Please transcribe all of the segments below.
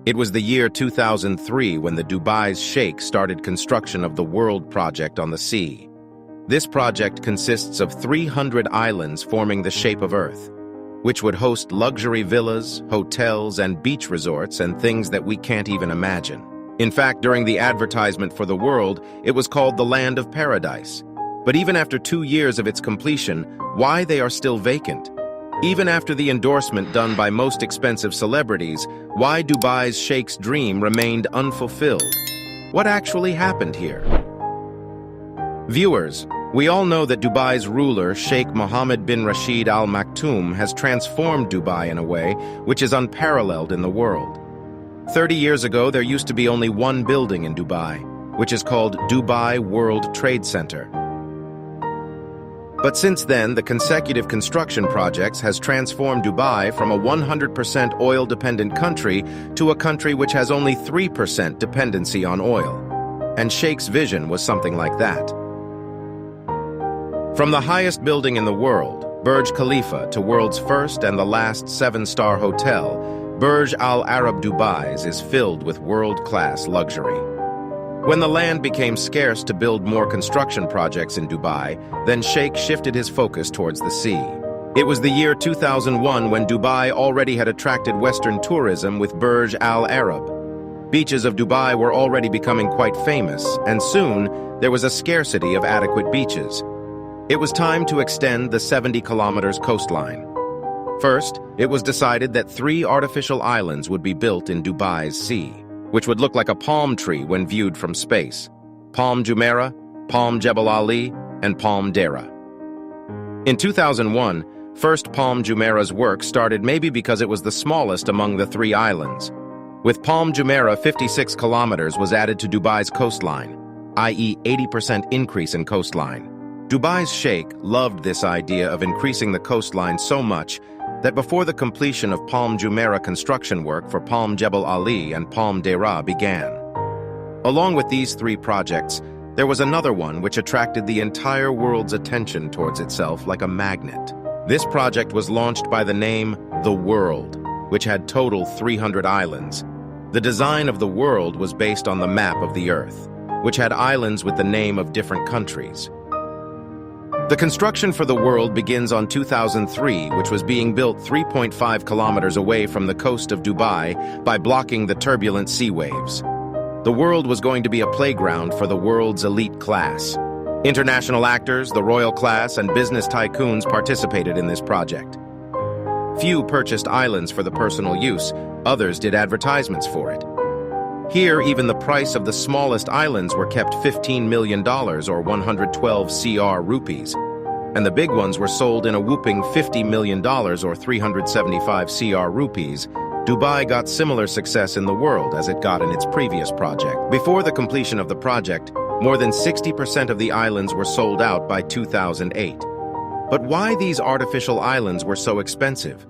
It was the year 2003 when the Dubai's Sheikh started construction of the World Project on the sea. This project consists of 300 islands forming the shape of Earth, which would host luxury villas, hotels, and beach resorts and things that we can't even imagine. In fact, during the advertisement for the world, it was called the Land of Paradise. But even after 2 years of its completion, why they are still vacant? Even after the endorsement done by most expensive celebrities, why Dubai's Sheikh's dream remained unfulfilled? What actually happened here? Viewers, we all know that Dubai's ruler, Sheikh Mohammed bin Rashid Al Maktoum, has transformed Dubai in a way which is unparalleled in the world. 30 years ago, there used to be only one building in Dubai, which is called Dubai World Trade Center. But since then, the consecutive construction projects has transformed Dubai from a 100% oil-dependent country to a country which has only 3% dependency on oil. And Sheikh's vision was something like that. From the highest building in the world, Burj Khalifa, to world's first and the last 7-star hotel, Burj Al Arab Dubai's is filled with world-class luxury. When the land became scarce to build more construction projects in Dubai, then Sheikh shifted his focus towards the sea. It was the year 2001 when Dubai already had attracted Western tourism with Burj Al Arab. Beaches of Dubai were already becoming quite famous, and soon there was a scarcity of adequate beaches. It was time to extend the 70 kilometers coastline. First, it was decided that 3 artificial islands would be built in Dubai's sea, which would look like a palm tree when viewed from space: Palm Jumeirah, Palm Jebel Ali, and Palm Deira. In 2001, first Palm Jumeirah's work started maybe because it was the smallest among the 3 islands. With Palm Jumeirah, 56 kilometers was added to Dubai's coastline, i.e. 80% increase in coastline. Dubai's Sheikh loved this idea of increasing the coastline so much that before the completion of Palm Jumeirah construction work for Palm Jebel Ali and Palm Deira began. Along with these 3 projects, there was another one which attracted the entire world's attention towards itself like a magnet. This project was launched by the name The World, which had total 300 islands. The design of the world was based on the map of the Earth, which had islands with the name of different countries. The construction for the world begins on 2003, which was being built 3.5 kilometers away from the coast of Dubai by blocking the turbulent sea waves. The world was going to be a playground for the world's elite class. International actors, the royal class, and business tycoons participated in this project. Few purchased islands for the personal use, others did advertisements for it. Here, even the price of the smallest islands were kept $15 million or 112 CR rupees, and the big ones were sold in a whooping $50 million or 375 CR rupees. Dubai got similar success in the world as it got in its previous project. Before the completion of the project, more than 60% of the islands were sold out by 2008. But why these artificial islands were so expensive?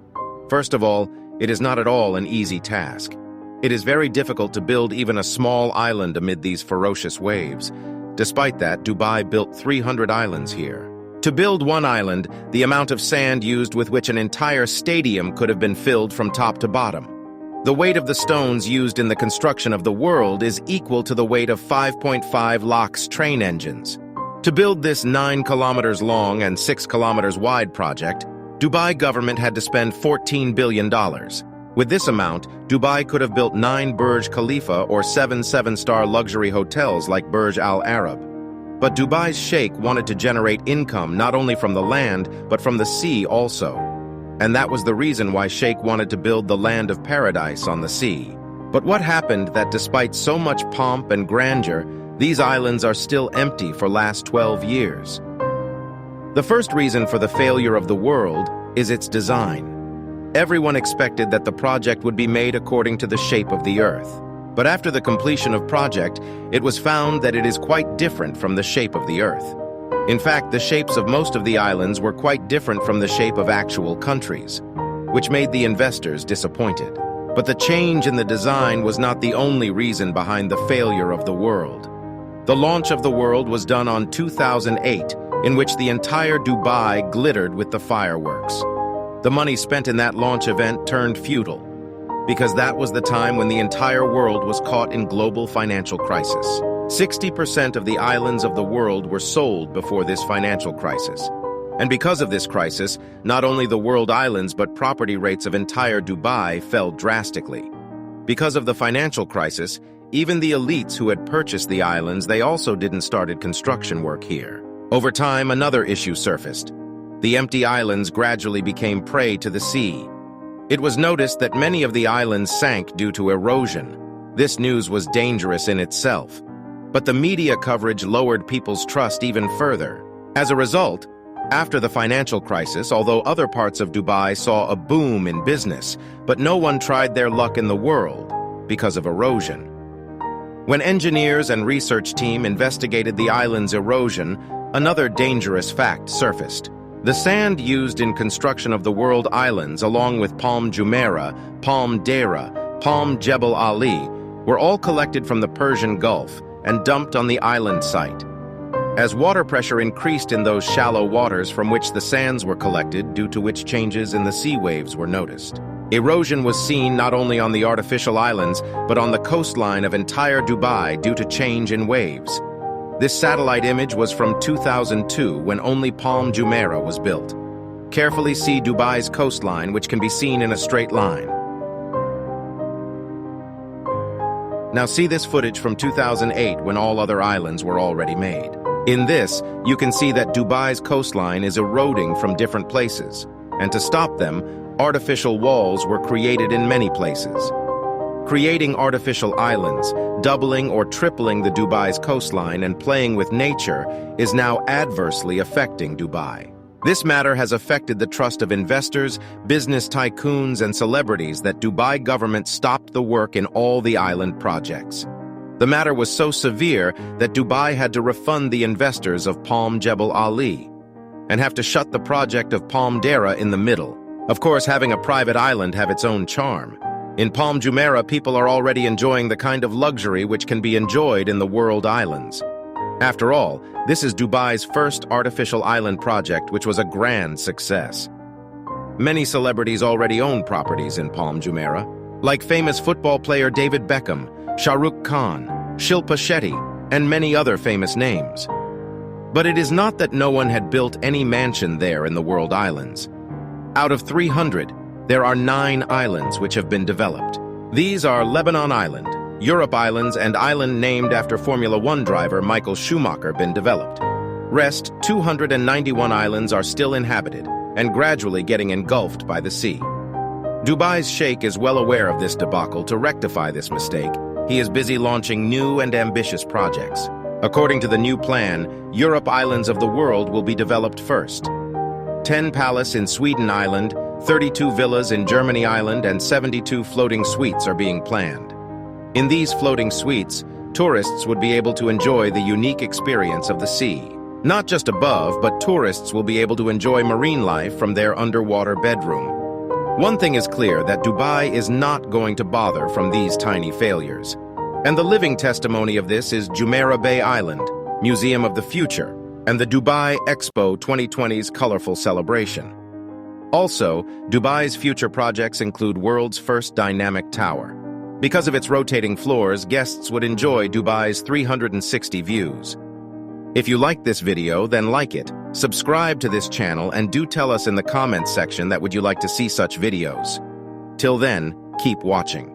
First of all, it is not at all an easy task. It is very difficult to build even a small island amid these ferocious waves. Despite that, Dubai built 300 islands here. To build one island, the amount of sand used with which an entire stadium could have been filled from top to bottom. The weight of the stones used in the construction of the world is equal to the weight of 5.5 LOX train engines. To build this 9 kilometers long and 6 kilometers wide project, Dubai government had to spend $14 billion. With this amount, Dubai could have built 9 Burj Khalifa or 7 7-star luxury hotels like Burj Al Arab. But Dubai's Sheikh wanted to generate income not only from the land, but from the sea also. And that was the reason why Sheikh wanted to build the Land of Paradise on the sea. But what happened that despite so much pomp and grandeur, these islands are still empty for last 12 years? The first reason for the failure of the world is its design. Everyone expected that the project would be made according to the shape of the Earth. But after the completion of project, it was found that it is quite different from the shape of the Earth. In fact, the shapes of most of the islands were quite different from the shape of actual countries, which made the investors disappointed. But the change in the design was not the only reason behind the failure of the world. The launch of the world was done on 2008, in which the entire Dubai glittered with the fireworks. The money spent in that launch event turned futile. because that was the time when the entire world was caught in global financial crisis. 60% of the islands of the world were sold before this financial crisis. And because of this crisis, not only the world islands but property rates of entire Dubai fell drastically. Because of the financial crisis, even the elites who had purchased the islands, they also didn't started construction work here. Over time, another issue surfaced. The empty islands gradually became prey to the sea. It was noticed that many of the islands sank due to erosion. This news was dangerous in itself. But the media coverage lowered people's trust even further. As a result, after the financial crisis, although other parts of Dubai saw a boom in business, but no one tried their luck in the world because of erosion. When engineers and research team investigated the island's erosion, another dangerous fact surfaced. The sand used in construction of the world islands, along with Palm Jumeirah, Palm Deira, Palm Jebel Ali, were all collected from the Persian Gulf and dumped on the island site. As water pressure increased in those shallow waters from which the sands were collected, due to which changes in the sea waves were noticed. Erosion was seen not only on the artificial islands, but on the coastline of entire Dubai due to change in waves. This satellite image was from 2002, when only Palm Jumeirah was built. Carefully see Dubai's coastline, which can be seen in a straight line. Now see this footage from 2008, when all other islands were already made. In this, you can see that Dubai's coastline is eroding from different places, and to stop them, artificial walls were created in many places. Creating artificial islands, doubling or tripling the Dubai's coastline and playing with nature is now adversely affecting Dubai. This matter has affected the trust of investors, business tycoons, and celebrities that Dubai government stopped the work in all the island projects. The matter was so severe that Dubai had to refund the investors of Palm Jebel Ali and have to shut the project of Palm Deira in the middle. Of course, having a private island have its own charm. In Palm Jumeirah, people are already enjoying the kind of luxury which can be enjoyed in the world islands. After all, this is Dubai's first artificial island project, which was a grand success. Many celebrities already own properties in Palm Jumeirah, like famous football player David Beckham, Shah Rukh Khan, Shilpa Shetty, and many other famous names. But it is not that no one had built any mansion there in the world islands. Out of 300, there are 9 islands which have been developed. These are Lebanon Island, Europe Islands, and island named after Formula One driver Michael Schumacher been developed. Rest 291 islands are still inhabited and gradually getting engulfed by the sea. Dubai's sheikh is well aware of this debacle. To rectify this mistake, he is busy launching new and ambitious projects. According to the new plan, Europe Islands of the world will be developed first. 10 palace in Sweden Island, 32 villas in Germany Island, and 72 floating suites are being planned. In these floating suites, tourists would be able to enjoy the unique experience of the sea. Not just above, but tourists will be able to enjoy marine life from their underwater bedroom. One thing is clear, that Dubai is not going to bother from these tiny failures. And the living testimony of this is Jumeirah Bay Island, Museum of the Future, and the Dubai Expo 2020's colorful celebration. Also, Dubai's future projects include world's first dynamic tower. Because of its rotating floors, guests would enjoy Dubai's 360 views. If you liked this video, then like it, subscribe to this channel, and do tell us in the comments section that would you like to see such videos. Till then, keep watching.